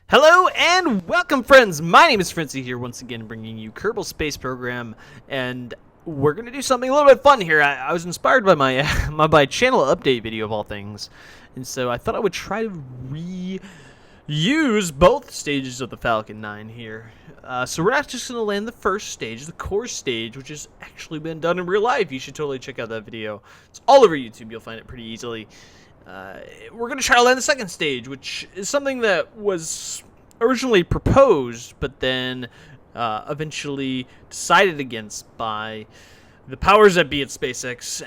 Hello and welcome, friends. My name is Frenzy here, once again bringing you Kerbal Space Program, and we're gonna do something a little bit fun here. I was inspired by my my channel update video of all things, and so I thought I would try to reuse both stages of the Falcon 9 here. So we're not just gonna land the first stage, the core stage, which has actually been done in real life. You should totally check out that video. It's all over YouTube. You'll find it pretty easily. We're going to try to land the second stage, which is something that was originally proposed, but then eventually decided against by the powers that be at SpaceX.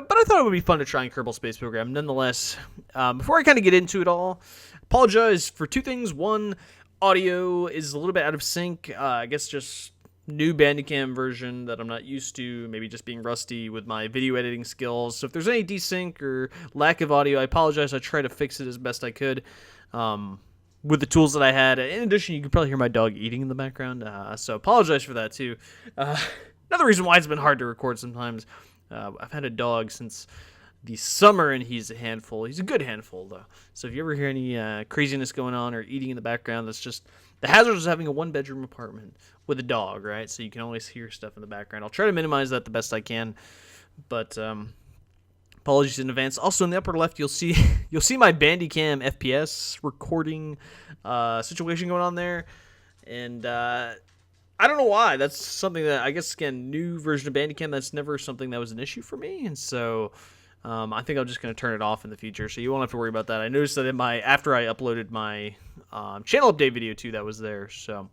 But I thought it would be fun to try in Kerbal Space Program nonetheless. Before I kind of get into it all, apologize for two things. One, audio is a little bit out of sync. I guess just new Bandicam version that I'm not used to, maybe just being rusty with my video editing skills. So if there's any desync or lack of audio, I apologize. I tried to fix it as best I could with the tools that I had. In addition, you can probably hear my dog eating in the background, so apologize for that too. Another reason why it's been hard to record sometimes, I've had a dog since the summer, and he's a handful. He's a good handful, though. So if you ever hear any craziness going on or eating in the background, that's just the hazards of having a one-bedroom apartment with a dog, right? So you can always hear stuff in the background. I'll try to minimize that the best I can, but apologies in advance. Also, in the upper left, you'll see my Bandicam FPS recording situation going on there, and I don't know why. That's something that I guess, again, new version of Bandicam. That's never something that was an issue for me, and so I think I'm just going to turn it off in the future, so you won't have to worry about that. I noticed that after I uploaded my channel update video too, that was there, so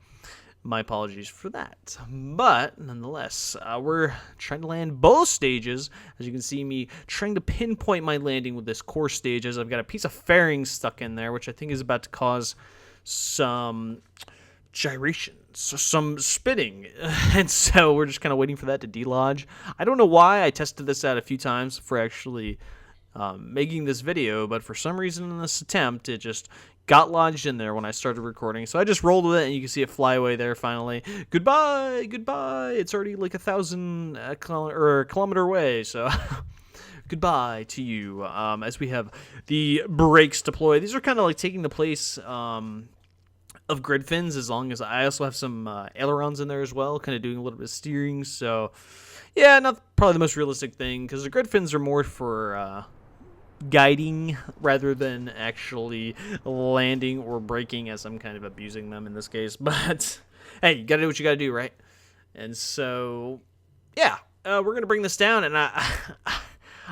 my apologies for that. But nonetheless, we're trying to land both stages. As you can see me trying to pinpoint my landing with this core stage, as I've got a piece of fairing stuck in there, which I think is about to cause some gyrations, some spinning, and so we're just kind of waiting for that to delodge. I don't know why. I tested this out a few times for actually making this video, but for some reason in this attempt, it just got lodged in there when I started recording. So I just rolled with it, and you can see it fly away there finally. Goodbye, goodbye. It's already like 1,000 kilometer away, so goodbye to you. As we have the brakes deployed, these are kind of like taking the place of grid fins, as long as I also have some ailerons in there as well, kind of doing a little bit of steering. So yeah, not probably the most realistic thing, because the grid fins are more for guiding rather than actually landing or braking, as I'm kind of abusing them in this case. But hey, you gotta do what you gotta do, right? And so yeah, we're gonna bring this down, and I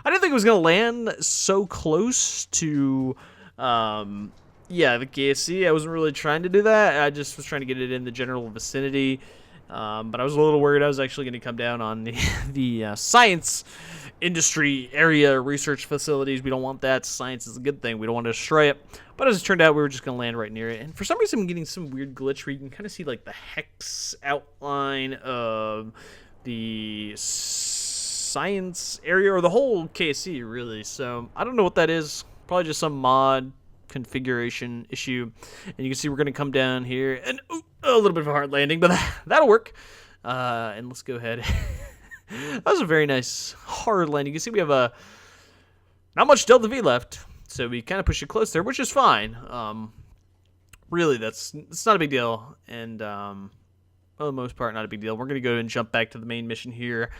didn't think it was gonna land so close to yeah, the KSC. I wasn't really trying to do that. I just was trying to get it in the general vicinity. But I was a little worried I was actually going to come down on the science industry area research facilities. We don't want that. Science is a good thing. We don't want to destroy it. But as it turned out, we were just going to land right near it. And for some reason, I'm getting some weird glitch where you can kind of see like the hex outline of the science area, or the whole KSC, really. So I don't know what that is. Probably just some mod configuration issue. And you can see we're going to come down here, and a little bit of a hard landing, but that'll work. And let's go ahead. That was a very nice hard landing. You can see we have not much delta V left, so we kind of push it close there, which is fine. Really, it's not a big deal, and for the most part, not a big deal. We're going to go and jump back to the main mission here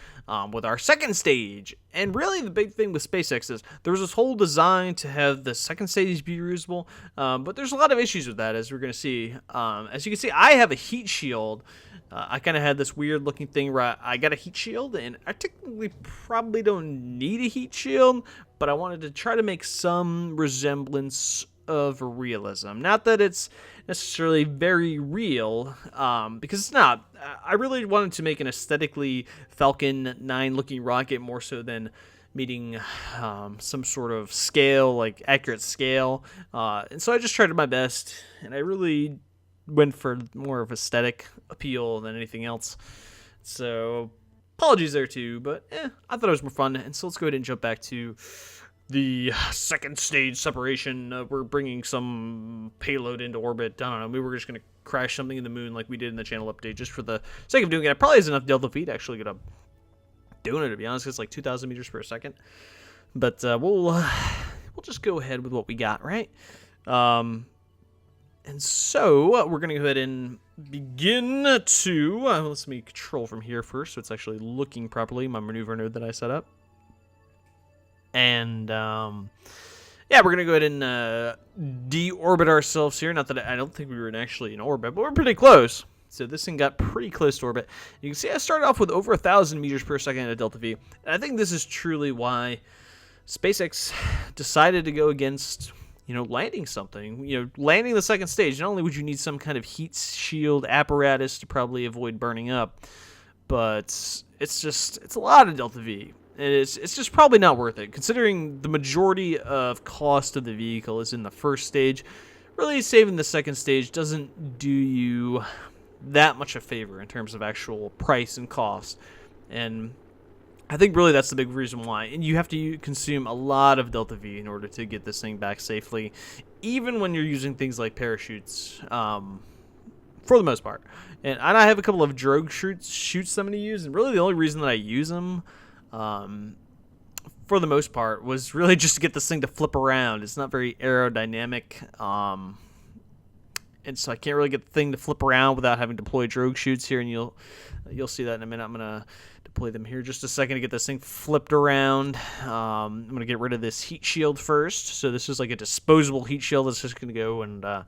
with our second stage. And really, the big thing with SpaceX is there was this whole design to have the second stage be reusable, but there's a lot of issues with that, as we're going to see. As you can see, I have a heat shield. I kind of had this weird looking thing where I got a heat shield, and I technically probably don't need a heat shield, but I wanted to try to make some resemblance of realism. Not that it's necessarily very real, because it's not. I really wanted to make an aesthetically Falcon 9 looking rocket, more so than meeting some sort of scale, like accurate scale. And so I just tried my best, and I really went for more of aesthetic appeal than anything else. So apologies there too, but I thought it was more fun. And so let's go ahead and jump back to the second stage separation. We're bringing some payload into orbit. I don't know, maybe we're just going to crash something in the moon like we did in the channel update, just for the sake of doing it. It probably has enough delta V to actually get up doing it, to be honest. It's like 2,000 meters per second. But we'll just go ahead with what we got, right? And so we're going to go ahead and begin to, let me control from here first so it's actually looking properly, my maneuver node that I set up. And yeah, we're going to go ahead and deorbit ourselves here. Not that I don't think we were actually in orbit, but we're pretty close. So this thing got pretty close to orbit. You can see I started off with over 1,000 meters per second at Delta V. And I think this is truly why SpaceX decided to go against, landing something. Landing the second stage, not only would you need some kind of heat shield apparatus to probably avoid burning up, but it's a lot of Delta V. And it's just probably not worth it, considering the majority of cost of the vehicle is in the first stage. Really, saving the second stage doesn't do you that much a favor in terms of actual price and cost. And I think really that's the big reason why. And you have to consume a lot of Delta V in order to get this thing back safely, even when you're using things like parachutes, for the most part. And I have a couple of drogue shoots I'm going to use, and really the only reason that I use them, for the most part, was really just to get this thing to flip around. It's not very aerodynamic, and so I can't really get the thing to flip around without having to deploy drogue shoots here, and you'll see that in a minute. I'm going to deploy them here just a second to get this thing flipped around. I'm going to get rid of this heat shield first. So this is like a disposable heat shield that's just going to go and, I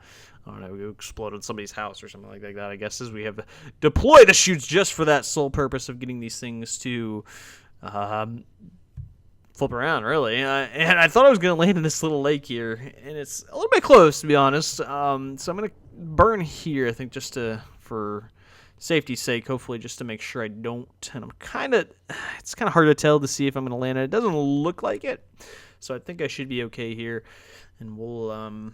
don't know, explode in somebody's house or something like that, I guess, as we have deployed the chutes just for that sole purpose of getting these things to flip around, really. And I thought I was going to land in this little lake here, and it's a little bit close, to be honest. So I'm going to burn here, I think, just for safety's sake, hopefully, just to make sure I don't. And it's kind of hard to tell to see if I'm going to land it. It doesn't look like it, so I think I should be okay here. And we'll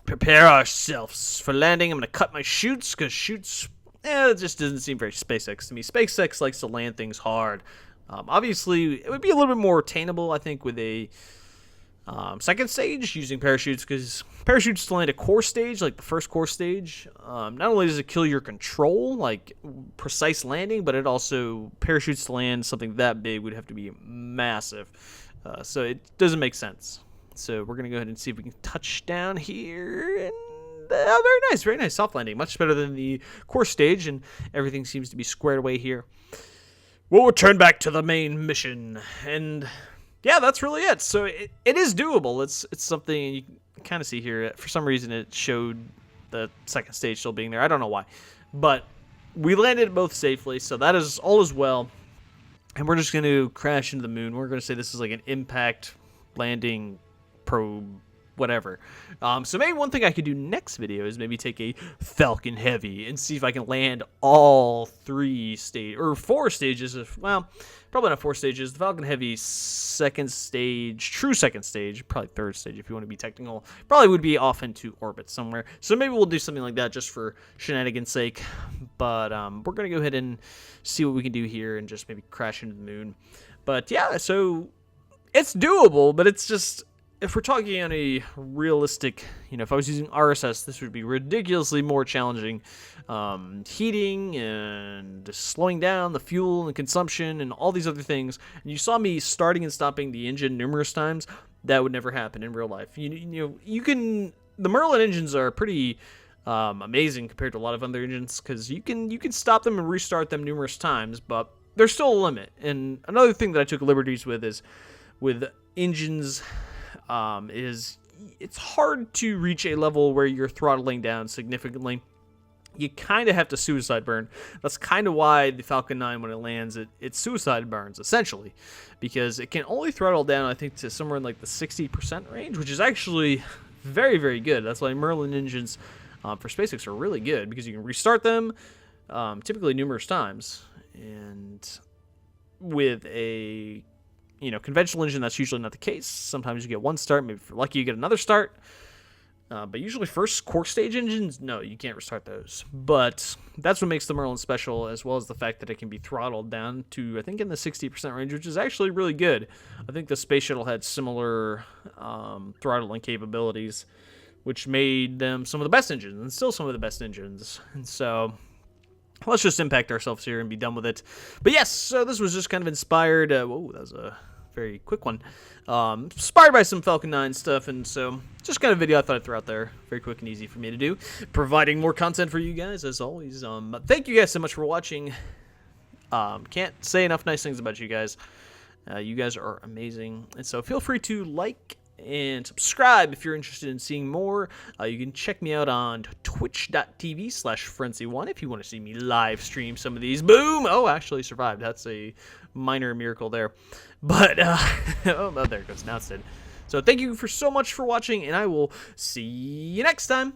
prepare ourselves for landing. I'm going to cut my chutes, because chutes, it just doesn't seem very SpaceX to me. SpaceX likes to land things hard. Obviously, it would be a little bit more attainable, I think, with a second stage using parachutes, because parachutes to land a core stage, like the first core stage, not only does it kill your control, like precise landing, but it also, parachutes to land something that big would have to be massive. So it doesn't make sense. So we're going to go ahead and see if we can touch down here. And very nice soft landing. Much better than the core stage, and everything seems to be squared away here. We'll return back to the main mission. And yeah, that's really it. So it is doable. It's something you can kind of see here. For some reason, it showed the second stage still being there. I don't know why. But we landed both safely, so that is all as well. And we're just going to crash into the moon. We're going to say this is like an impact landing probe, whatever. So maybe one thing I could do next video is maybe take a Falcon Heavy and see if I can land all 4 stages of, well, probably not 4 stages. The Falcon Heavy second stage, true second stage, probably third stage if you want to be technical, probably would be off into orbit somewhere. So maybe we'll do something like that just for shenanigans' sake. But we're going to go ahead and see what we can do here and just maybe crash into the moon. But yeah, so it's doable, but it's just, if we're talking on a realistic, if I was using RSS, this would be ridiculously more challenging. Heating and slowing down the fuel and consumption and all these other things. And you saw me starting and stopping the engine numerous times. That would never happen in real life. The Merlin engines are pretty amazing compared to a lot of other engines, because you can stop them and restart them numerous times, but there's still a limit. And another thing that I took liberties with is with engines. It's hard to reach a level where you're throttling down significantly. You kind of have to suicide burn. That's kind of why the Falcon 9, when it lands, it suicide burns, essentially, because it can only throttle down, I think, to somewhere in like the 60% range, which is actually very, very good. That's why Merlin engines for SpaceX are really good, because you can restart them typically numerous times. And with a conventional engine, that's usually not the case. Sometimes you get one start, maybe if you're lucky you get another start. But usually first core stage engines, no, you can't restart those. But that's what makes the Merlin special, as well as the fact that it can be throttled down to, I think, in the 60% range, which is actually really good. I think the Space Shuttle had similar throttling capabilities, which made them some of the best engines, and still some of the best engines. And so let's just impact ourselves here and be done with it. But yes, so this was just kind of inspired. Whoa, that was a very quick one. Inspired by some Falcon 9 stuff, and so just kind of video I thought I'd throw out there. Very quick and easy for me to do. Providing more content for you guys, as always. Thank you guys so much for watching. Can't say enough nice things about you guys. You guys are amazing, and so feel free to like and subscribe if you're interested in seeing more. You can check me out on twitch.tv/Frenzy1 if you want to see me live stream some of these. Boom! Oh, actually survived. That's a minor miracle there. But, oh, there it goes. Now it's dead. So thank you so much for watching, and I will see you next time.